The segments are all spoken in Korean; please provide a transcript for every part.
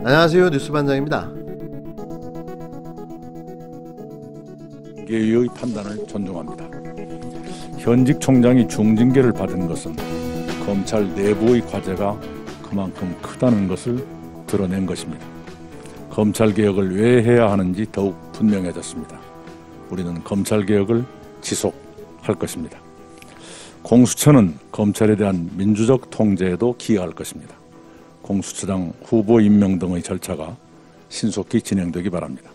안녕하세요, 뉴스반장입니다. 징계위의 판단을 존중합니다. 현직 총장이 중징계를 받은 것은 검찰 내부의 과제가 그만큼 크다는 것을 드러낸 것입니다. 검찰개혁을 왜 해야 하는지 더욱 분명해졌습니다. 우리는 검찰개혁을 지속할 것입니다. 공수처는 검찰에 대한 민주적 통제에도 기여할 것입니다. 공수처장 후보 임명 등의 절차가 신속히 진행되기 바랍니다.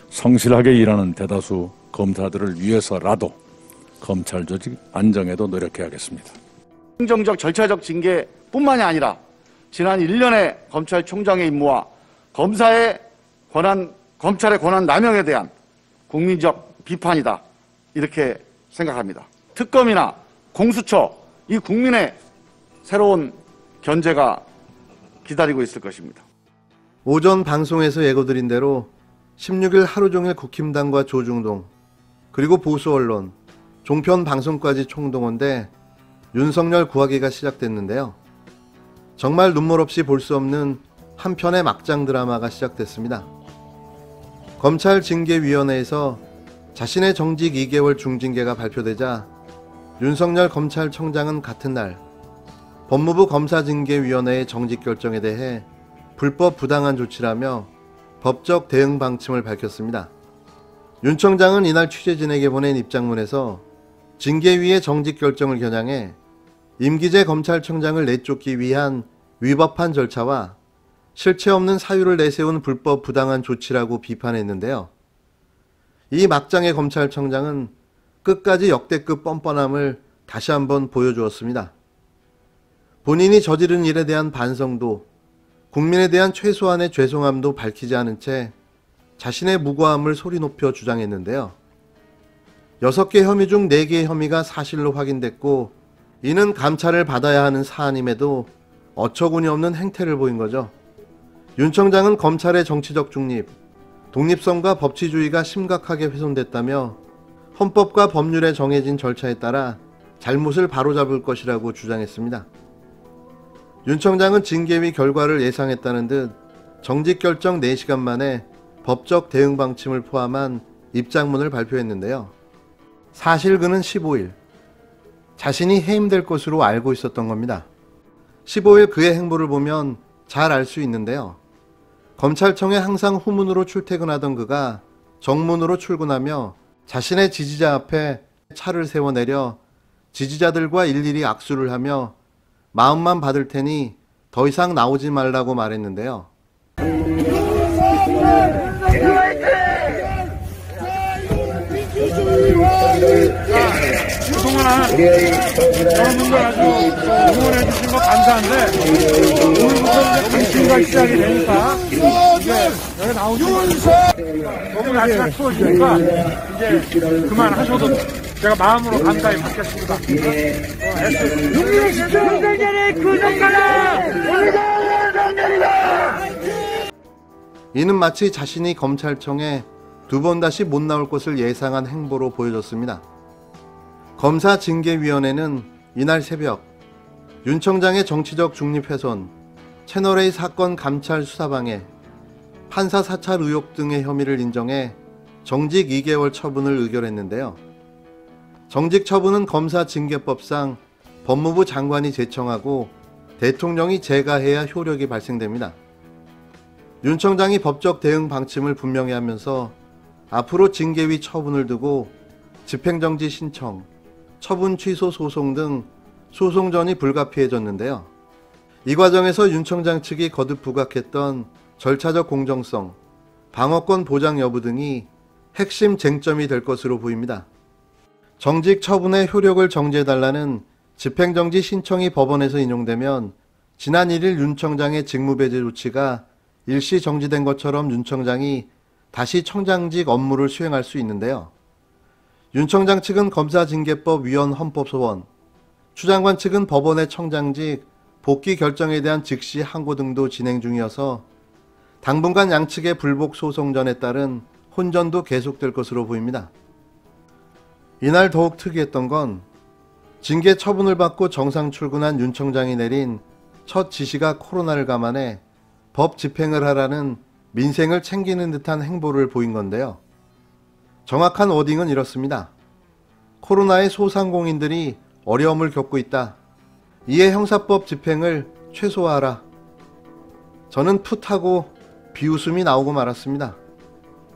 성실하게 일하는 대다수 검사들을 위해서라도 검찰 조직 안정에도 노력해야겠습니다. 행정적 절차적 징계뿐만이 아니라 지난 1년의 검찰총장의 임무와 검찰의 권한 남용에 대한 국민적 비판이다, 이렇게 생각합니다. 특검이나 공수처, 이 국민의 새로운 견제가 기다리고 있을 것입니다. 오전 방송에서 예고드린 대로 16일 하루 종일 국힘당과 조중동, 그리고 보수 언론, 종편 방송까지 총동원돼 윤석열 구하기가 시작됐는데요. 정말 눈물 없이 볼 수 없는 한 편의 막장 드라마가 시작됐습니다. 검찰징계위원회에서 자신의 정직 2개월 중징계가 발표되자 윤석열 검찰총장은 같은 날 법무부 검사징계위원회의 정직 결정에 대해 불법 부당한 조치라며 법적 대응 방침을 밝혔습니다. 윤 총장은 이날 취재진에게 보낸 입장문에서 징계위의 정직 결정을 겨냥해 임기제 검찰총장을 내쫓기 위한 위법한 절차와 실체 없는 사유를 내세운 불법 부당한 조치라고 비판했는데요. 이 막장의 검찰총장은 끝까지 역대급 뻔뻔함을 다시 한번 보여주었습니다. 본인이 저지른 일에 대한 반성도, 국민에 대한 최소한의 죄송함도 밝히지 않은 채 자신의 무고함을 소리 높여 주장했는데요. 6개 혐의 중 4개의 혐의가 사실로 확인됐고 이는 감찰을 받아야 하는 사안임에도 어처구니 없는 행태를 보인 거죠. 윤 총장은 검찰의 정치적 중립, 독립성과 법치주의가 심각하게 훼손됐다며 헌법과 법률에 정해진 절차에 따라 잘못을 바로잡을 것이라고 주장했습니다. 윤 총장은 징계위 결과를 예상했다는 듯 정직 결정 4시간 만에 법적 대응 방침을 포함한 입장문을 발표했는데요. 사실 그는 15일 자신이 해임될 것으로 알고 있었던 겁니다. 15일 그의 행보를 보면 잘 알 수 있는데요. 검찰청에 항상 후문으로 출퇴근하던 그가 정문으로 출근하며 자신의 지지자 앞에 차를 세워 내려 지지자들과 일일이 악수를 하며 마음만 받을 테니 더 이상 나오지 말라고 말했는데요. 그동안 여러분들 아주 응원해 주신 거 감사한데 오늘부터 이제 당신과 시작이 되니까 이제 여기 나오시면 너무 날씨가 추워지니까 이제 그만하셔도 제가 마음으로 감사히 받겠습니다. 윤석열의 구속하라! 이는 마치 자신이 검찰청에 2번 다시 못 나올 것을 예상한 행보로 보여졌습니다. 검사징계위원회는 이날 새벽 윤 총장의 정치적 중립 훼손, 채널A 사건 감찰 수사방해, 판사 사찰 의혹 등의 혐의를 인정해 정직 2개월 처분을 의결했는데요. 정직 처분은 검사징계법상 법무부 장관이 제청하고 대통령이 제가해야 효력이 발생됩니다. 윤 총장이 법적 대응 방침을 분명히 하면서 앞으로 징계위 처분을 두고 집행정지 신청, 처분 취소 소송 등 소송전이 불가피해졌는데요. 이 과정에서 윤 총장 측이 거듭 부각했던 절차적 공정성, 방어권 보장 여부 등이 핵심 쟁점이 될 것으로 보입니다. 정직 처분의 효력을 정지해달라는 집행정지 신청이 법원에서 인용되면 지난 1일 윤 총장의 직무배제 조치가 일시 정지된 것처럼 윤 총장이 다시 청장직 업무를 수행할 수 있는데요. 윤 총장 측은 검사징계법 위헌 헌법소원, 추 장관 측은 법원의 청장직 복귀 결정에 대한 즉시 항고 등도 진행 중이어서 당분간 양측의 불복 소송전에 따른 혼전도 계속될 것으로 보입니다. 이날 더욱 특이했던 건 징계 처분을 받고 정상 출근한 윤 청장이 내린 첫 지시가 코로나를 감안해 법 집행을 하라는 민생을 챙기는 듯한 행보를 보인 건데요. 정확한 워딩은 이렇습니다. 코로나의 소상공인들이 어려움을 겪고 있다. 이에 형사법 집행을 최소화하라. 저는 풋하고 비웃음이 나오고 말았습니다.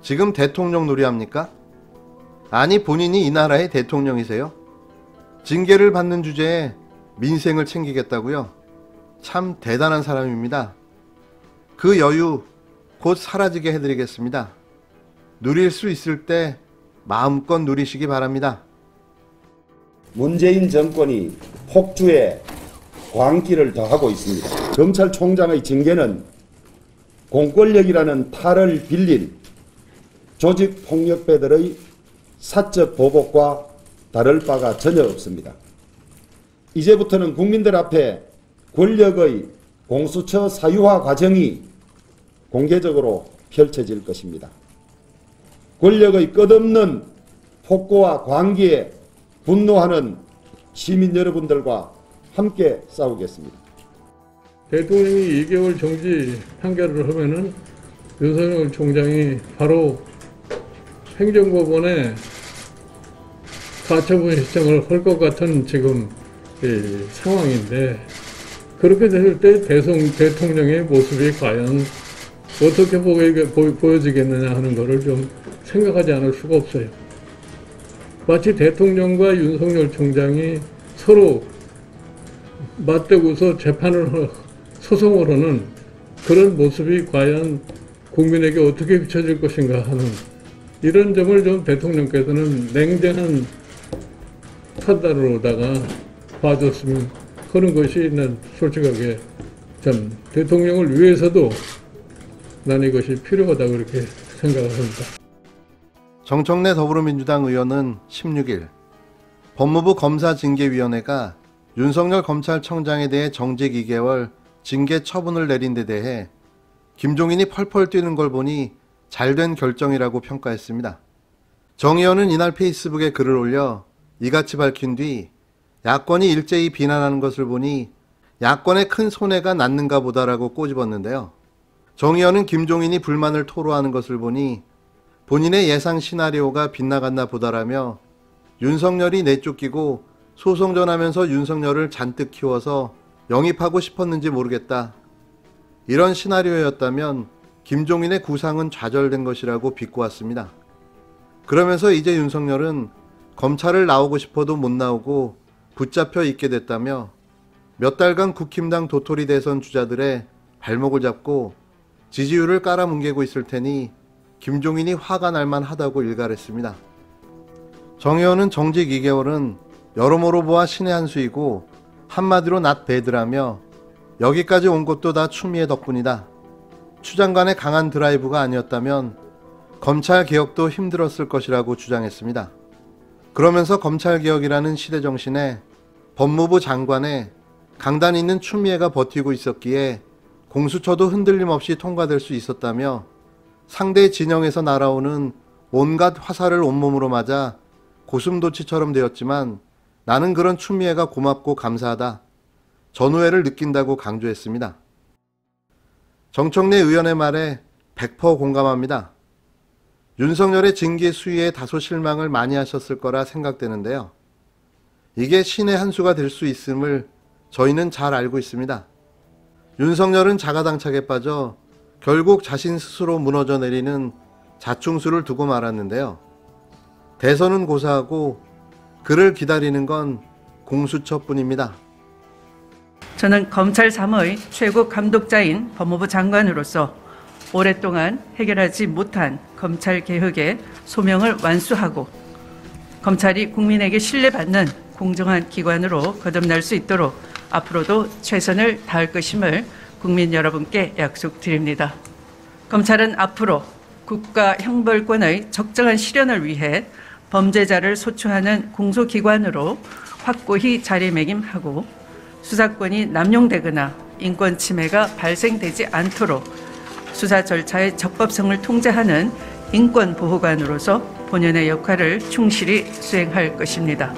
지금 대통령 놀이합니까? 아니, 본인이 이 나라의 대통령이세요? 징계를 받는 주제에 민생을 챙기겠다고요? 참 대단한 사람입니다. 그 여유 곧 사라지게 해드리겠습니다. 누릴 수 있을 때 마음껏 누리시기 바랍니다. 문재인 정권이 폭주에 광기를 더하고 있습니다. 검찰총장의 징계는 공권력이라는 탈을 빌린 조직폭력배들의 사적 보복과 다를 바가 전혀 없습니다. 이제부터는 국민들 앞에 권력의 공수처 사유화 과정이 공개적으로 펼쳐질 것입니다. 권력의 끝없는 폭거와 광기에 분노하는 시민 여러분들과 함께 싸우겠습니다. 대통령이 2개월 정지 판결을 하면은 윤석열 총장이 바로 행정법원에 가처분 신청을 할 것 같은 지금 상황인데, 그렇게 됐을 때 대통령의 모습이 과연 어떻게 보여지겠느냐 하는 것을 좀 생각하지 않을 수가 없어요. 마치 대통령과 윤석열 총장이 서로 맞대고서 소송을 하는 그런 모습이 과연 국민에게 어떻게 비춰질 것인가 하는 이런 점을 좀 대통령께서는 냉정한 판단으로다가 봐줬으면 하는 것이 난 솔직하게 참 대통령을 위해서도 난 이것이 필요하다고 그렇게 생각을 합니다. 정청래 더불어민주당 의원은 16일 법무부 검사징계위원회가 윤석열 검찰청장에 대해 정직 2개월 징계 처분을 내린 데 대해 김종인이 펄펄 뛰는 걸 보니 잘된 결정이라고 평가했습니다. 정 의원은 이날 페이스북에 글을 올려 이같이 밝힌 뒤 야권이 일제히 비난하는 것을 보니 야권에 큰 손해가 났는가 보다라고 꼬집었는데요. 정 의원은 김종인이 불만을 토로하는 것을 보니 본인의 예상 시나리오가 빗나갔나 보다라며 윤석열이 내쫓기고 소송전하면서 윤석열을 잔뜩 키워서 영입하고 싶었는지 모르겠다. 이런 시나리오였다면 김종인의 구상은 좌절된 것이라고 비꼬았습니다. 그러면서 이제 윤석열은 검찰을 나오고 싶어도 못 나오고 붙잡혀 있게 됐다며 몇 달간 국힘당 도토리 대선 주자들의 발목을 잡고 지지율을 깔아뭉개고 있을 테니 김종인이 화가 날만 하다고 일갈했습니다. 정 의원은 정직 2개월은 여러모로 보아 신의 한 수이고 한마디로 낫 배드라며 여기까지 온 것도 다 추미애 덕분이다. 추 장관의 강한 드라이브가 아니었다면 검찰 개혁도 힘들었을 것이라고 주장했습니다. 그러면서 검찰 개혁이라는 시대 정신에 법무부 장관의 강단 있는 추미애가 버티고 있었기에 공수처도 흔들림 없이 통과될 수 있었다며 상대 진영에서 날아오는 온갖 화살을 온몸으로 맞아 고슴도치처럼 되었지만 나는 그런 추미애가 고맙고 감사하다. 전우애를 느낀다고 강조했습니다. 정청래 의원의 말에 100% 공감합니다. 윤석열의 징계 수위에 다소 실망을 많이 하셨을 거라 생각되는데요. 이게 신의 한 수가 될 수 있음을 저희는 잘 알고 있습니다. 윤석열은 자가당착에 빠져 결국 자신 스스로 무너져 내리는 자충수를 두고 말았는데요. 대선은 고사하고 그를 기다리는 건 공수처뿐입니다. 저는 검찰 3의 최고 감독자인 법무부 장관으로서 오랫동안 해결하지 못한 검찰 개혁의 소명을 완수하고 검찰이 국민에게 신뢰받는 공정한 기관으로 거듭날 수 있도록 앞으로도 최선을 다할 것임을 국민 여러분께 약속드립니다. 검찰은 앞으로 국가 형벌권의 적정한 실현을 위해 범죄자를 소추하는 공소기관으로 확고히 자리매김하고 수사권이 남용되거나 인권 침해가 발생되지 않도록 수사 절차의 적법성을 통제하는 인권보호관으로서 본연의 역할을 충실히 수행할 것입니다.